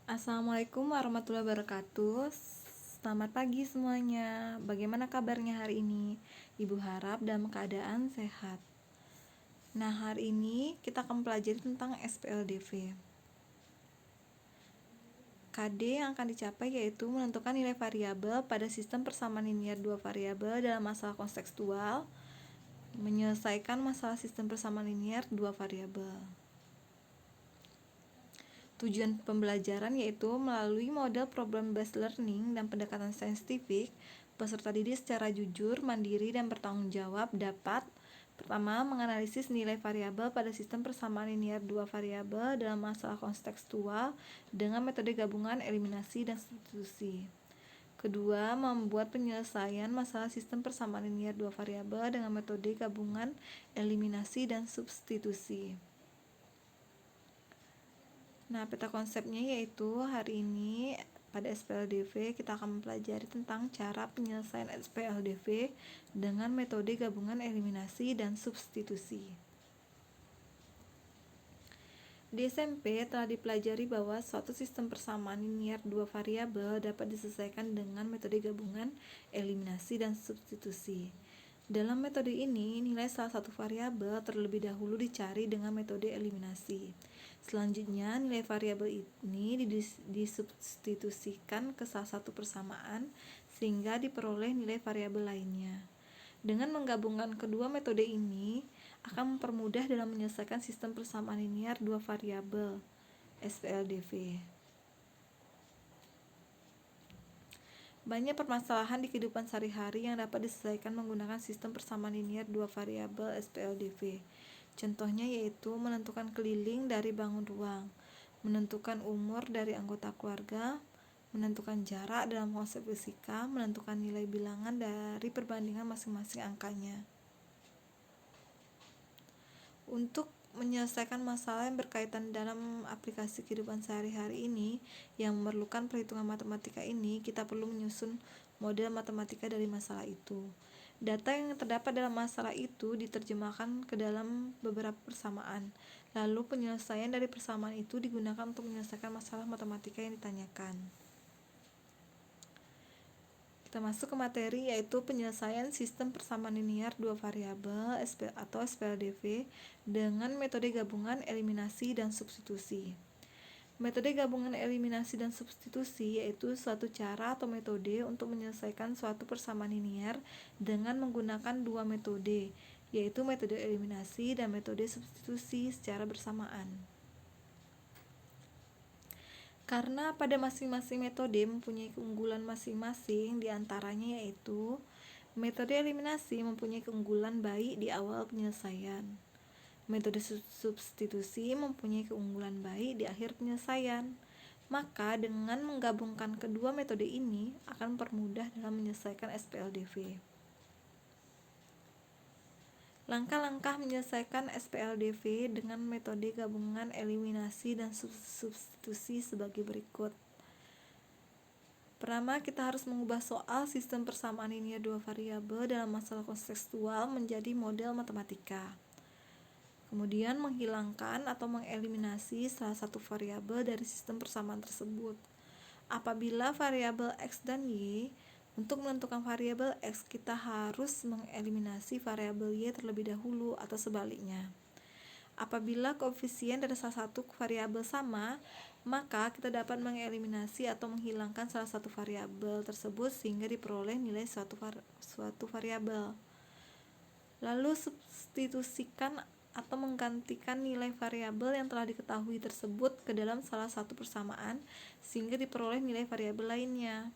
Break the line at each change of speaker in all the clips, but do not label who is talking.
Assalamualaikum warahmatullahi wabarakatuh. Selamat pagi semuanya. Bagaimana kabarnya hari ini? Ibu harap dalam keadaan sehat. Nah, hari ini kita akan pelajari tentang SPLDV. KD yang akan dicapai yaitu menentukan nilai variabel pada sistem persamaan linier dua variabel dalam masalah kontekstual, menyelesaikan masalah sistem persamaan linier dua variabel. Tujuan pembelajaran yaitu melalui model problem based learning dan pendekatan saintifik, peserta didik secara jujur, mandiri, dan bertanggung jawab dapat pertama, menganalisis nilai variabel pada sistem persamaan linier dua variabel dalam masalah kontekstual dengan metode gabungan, eliminasi, dan substitusi. Kedua, membuat penyelesaian masalah sistem persamaan linier dua variabel dengan metode gabungan, eliminasi, dan substitusi. Nah, peta konsepnya yaitu hari ini pada SPLDV kita akan mempelajari tentang cara penyelesaian SPLDV dengan metode gabungan, eliminasi, dan substitusi. Di SMP telah dipelajari bahwa suatu sistem persamaan linier dua variabel dapat diselesaikan dengan metode gabungan, eliminasi, dan substitusi. Dalam metode ini, nilai salah satu variabel terlebih dahulu dicari dengan metode eliminasi. Selanjutnya, nilai variabel ini disubstitusikan ke salah satu persamaan sehingga diperoleh nilai variabel lainnya. Dengan menggabungkan kedua metode ini akan mempermudah dalam menyelesaikan sistem persamaan linier dua variabel SPLDV. Banyak permasalahan di kehidupan sehari-hari yang dapat diselesaikan menggunakan sistem persamaan linier dua variabel SPLDV. Contohnya yaitu menentukan keliling dari bangun ruang, menentukan umur dari anggota keluarga, menentukan jarak dalam konsep fisika, menentukan nilai bilangan dari perbandingan masing-masing angkanya. Untuk menyelesaikan masalah yang berkaitan dalam aplikasi kehidupan sehari-hari ini yang memerlukan perhitungan matematika ini, kita perlu menyusun model matematika dari masalah itu. Data yang terdapat dalam masalah itu diterjemahkan ke dalam beberapa persamaan. Lalu penyelesaian dari persamaan itu digunakan untuk menyelesaikan masalah matematika yang ditanyakan. Kita masuk ke materi yaitu penyelesaian sistem persamaan linier dua variabel atau SPLDV dengan metode gabungan, eliminasi, dan substitusi. Metode gabungan, eliminasi, dan substitusi yaitu suatu cara atau metode untuk menyelesaikan suatu persamaan linier dengan menggunakan dua metode, yaitu metode eliminasi dan metode substitusi secara bersamaan. Karena pada masing-masing metode mempunyai keunggulan masing-masing, diantaranya yaitu metode eliminasi mempunyai keunggulan baik di awal penyelesaian. Metode substitusi mempunyai keunggulan baik di akhir penyelesaian. Maka dengan menggabungkan kedua metode ini akan mempermudah dalam menyelesaikan SPLDV. Langkah-langkah menyelesaikan SPLDV dengan metode gabungan, eliminasi, dan substitusi sebagai berikut. Pertama, kita harus mengubah soal sistem persamaan linier dua variabel dalam masalah kontekstual menjadi model matematika. Kemudian menghilangkan atau mengeliminasi salah satu variabel dari sistem persamaan tersebut. Apabila variabel X dan Y, untuk menentukan variabel X kita harus mengeliminasi variabel Y terlebih dahulu atau sebaliknya. Apabila koefisien dari salah satu variabel sama, maka kita dapat mengeliminasi atau menghilangkan salah satu variabel tersebut sehingga diperoleh nilai suatu variabel. Lalu substitusikan atau menggantikan nilai variabel yang telah diketahui tersebut ke dalam salah satu persamaan sehingga diperoleh nilai variabel lainnya.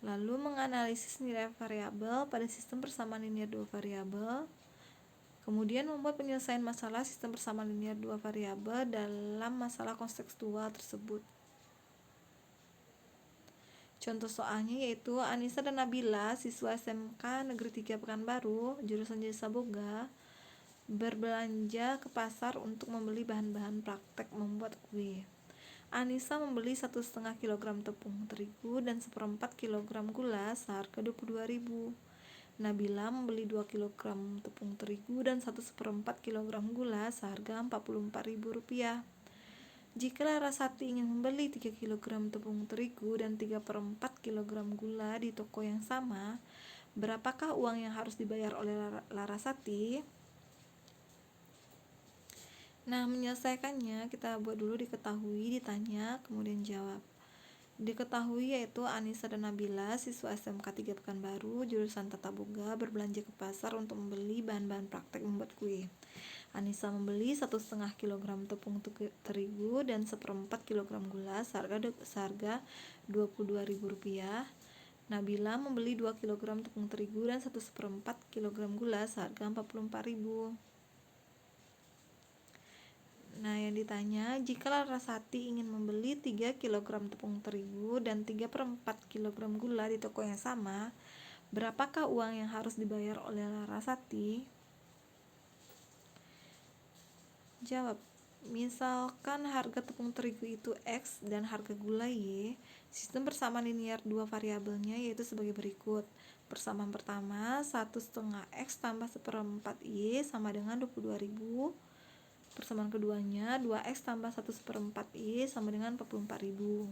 Lalu menganalisis nilai variabel pada sistem persamaan linier dua variabel. Kemudian membuat penyelesaian masalah sistem persamaan linier dua variabel dalam masalah kontekstual tersebut. Contoh soalnya yaitu Anissa dan Nabila, siswa SMK Negeri 3 Pekanbaru, jurusan Jasa Boga, berbelanja ke pasar untuk membeli bahan-bahan praktek membuat kue. Anissa membeli 1,5 kg tepung terigu dan 1/4 kg gula seharga 22.000. Nabila membeli 2 kg tepung terigu dan 1/4 kg gula seharga Rp44.000. Jika Larasati ingin membeli 3 kg tepung terigu dan 3/4 kg gula di toko yang sama, berapakah uang yang harus dibayar oleh Larasati? Nah, menyelesaikannya kita buat dulu diketahui, ditanya, kemudian jawab. Diketahui yaitu Anissa dan Nabila, siswa SMK 3 Pekanbaru, jurusan Tata Boga, berbelanja ke pasar untuk membeli bahan-bahan praktek membuat kue. Anissa membeli 1,5 kg tepung terigu dan 1/4 kg gula seharga Rp22.000. Nabila membeli 2 kg tepung terigu dan 1/4 kg gula seharga Rp44.000. Nah, yang ditanya, jika Larasati ingin membeli 3 kg tepung terigu dan 3/4 kg gula di toko yang sama, berapakah uang yang harus dibayar oleh Larasati? Jawab. Misalkan harga tepung terigu itu X dan harga gula Y, sistem persamaan linear dua variabelnya yaitu sebagai berikut. Persamaan pertama, 1/2 X tambah 1/4 Y sama dengan 22.000. Persamaan keduanya, 2x tambah 1/4 Y sama dengan 44.000.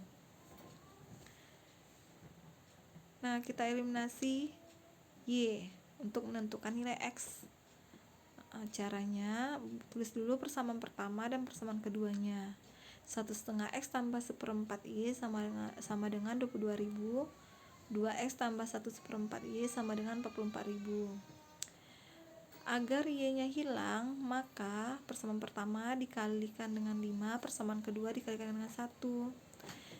Nah, kita eliminasi Y untuk menentukan nilai X. Caranya, tulis dulu persamaan pertama dan persamaan keduanya. 1/2 X tambah 1/4 Y sama dengan 22.000. 2x tambah 1/4 Y sama dengan 44.000. Agar Y-nya hilang, maka persamaan pertama dikalikan dengan 5, persamaan kedua dikalikan dengan 1.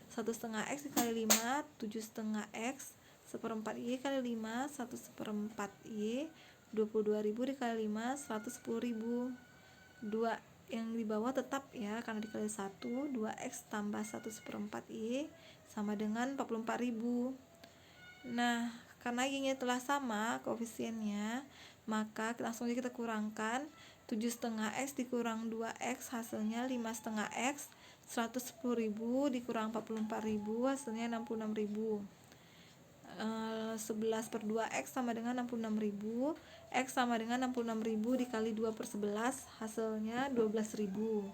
1/2 X dikali 5, 7/2 X, 1/4 Y kali 5, 1/4 Y, 22.000 dikali 5, 110.000. 2 yang di bawah tetap ya, karena dikali 1, 2X tambah 1/4 Y sama dengan 44.000. Nah, karena Y-nya telah sama koefisiennya, maka langsung aja kita kurangkan. 7/2 X dikurang 2X hasilnya 5/2 X. 110.000 dikurang 44.000 hasilnya 66.000. 11/2X sama dengan 66.000. X sama dengan 66.000 dikali 2/11 hasilnya 12.000.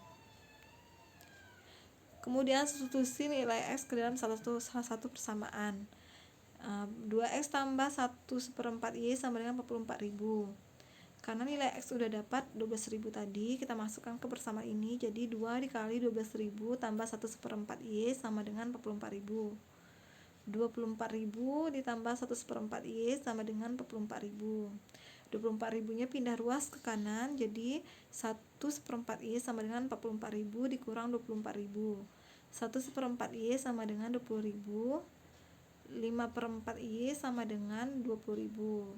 Kemudian substitusi nilai X ke dalam salah satu persamaan. 2x tambah 1/4 Y sama dengan 44.000. Karena nilai X sudah dapat 12.000 tadi, kita masukkan ke persamaan ini, jadi 2 dikali 12.000 tambah 1/4 Y sama dengan 44.000. 24.000 ditambah 1/4 Y sama dengan 44.000. 24.000 nya pindah ruas ke kanan, jadi 1/4 Y sama dengan 44.000 dikurang 24.000. 1/4 Y sama dengan 20.000. 5/4 Y sama dengan 20.000,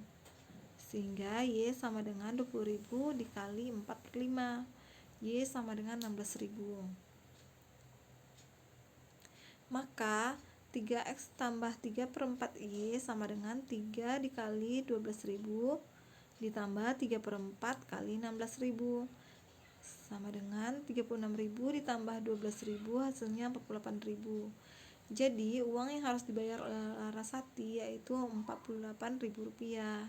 sehingga Y sama dengan 20.000 dikali 4/5, Y sama dengan 16.000. Maka 3X tambah 3/4 Y sama dengan 3 dikali 12.000 ditambah 3/4 kali 16.000 sama dengan 36.000 ditambah 12.000 hasilnya 48.000. Jadi, uang yang harus dibayar oleh Larasati yaitu Rp48.000.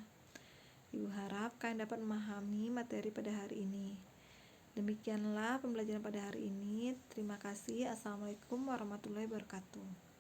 Ibu harap kalian dapat memahami materi pada hari ini. Demikianlah pembelajaran pada hari ini. Terima kasih. Assalamualaikum warahmatullahi wabarakatuh.